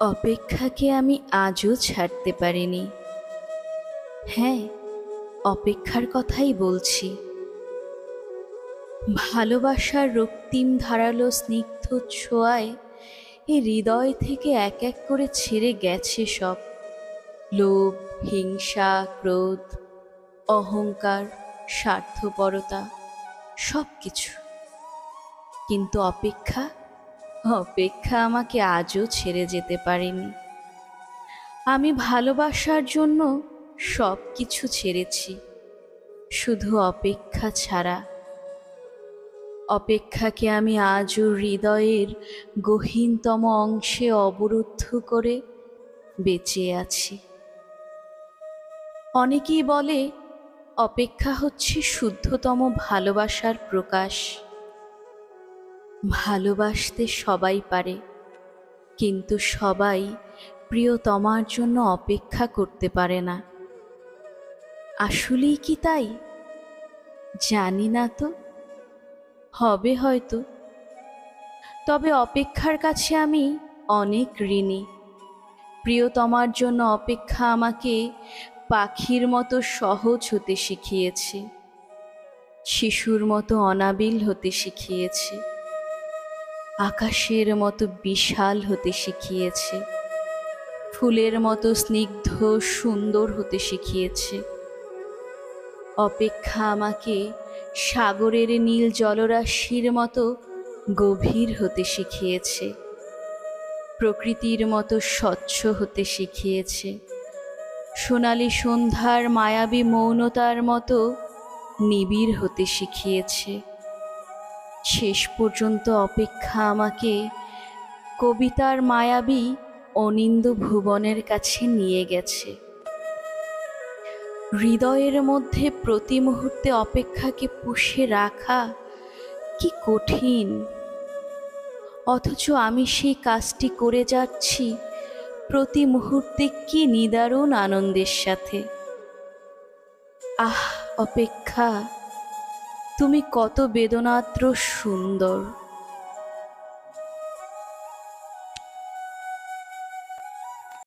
অপেক্ষাকে আমি আজও ছাড়তে পারিনি। হ্যাঁ, অপেক্ষার কথাই বলছি। ভালোবাসার রক্তিম ধারালো স্নিগ্ধ ছোঁয়ায় এ হৃদয় থেকে এক এক করে ছেড়ে গেছে সব লোভ, হিংসা, ক্রোধ, অহংকার, স্বার্থপরতা, সব কিছু। কিন্তু অপেক্ষা অপেক্ষা আমাকে আজও ছেড়ে যেতে পারেনি। আমি ভালোবাসার জন্য সব কিছু ছেড়েছি, শুধু অপেক্ষা ছাড়া। অপেক্ষাকে আমি আজও হৃদয়ের গহীনতম অংশে অবরুদ্ধ করে বেঁচে আছি। অনেকেই বলে অপেক্ষা হচ্ছে শুদ্ধতম ভালোবাসার প্রকাশ। ভালোবাসতে সবাই পারে, কিন্তু সবাই প্রিয়তমার জন্য অপেক্ষা করতে পারে না। আসলেই কি তাই? জানি না তো, হবে হয়তো। তবে অপেক্ষার কাছে আমি অনেক ঋণী। প্রিয়তমার জন্য অপেক্ষা আমাকে পাখির মতো সহজ হতে শিখিয়েছে, শিশুর মতো অনাবিল হতে শিখিয়েছে, আকাশের মতো বিশাল হতে শিখিয়েছে, ফুলের মতো স্নিগ্ধ সুন্দর হতে শিখিয়েছে। অপেক্ষা আমাকে সাগরের নীল জলরাশির মতো গভীর হতে শিখিয়েছে, প্রকৃতির মতো স্বচ্ছ হতে শিখিয়েছে, সোনালি সন্ধ্যার মায়াবী মৌনতার মতো নিবিড় হতে শিখিয়েছে। শেষ পর্যন্ত অপেক্ষা আমাকে কবিতার মায়াবী অনিন্দ্য ভুবনের কাছে নিয়ে গেছে। হৃদয়ের মধ্যে প্রতি মুহূর্তে অপেক্ষাকে পুষে রাখা কি কঠিন, অথচ আমি সেই কাজটি করে যাচ্ছি প্রতি মুহূর্তে কি নিদারুণ আনন্দের সাথে। আহ, অপেক্ষা, তুমি কত বেদনাদ্র সুন্দর।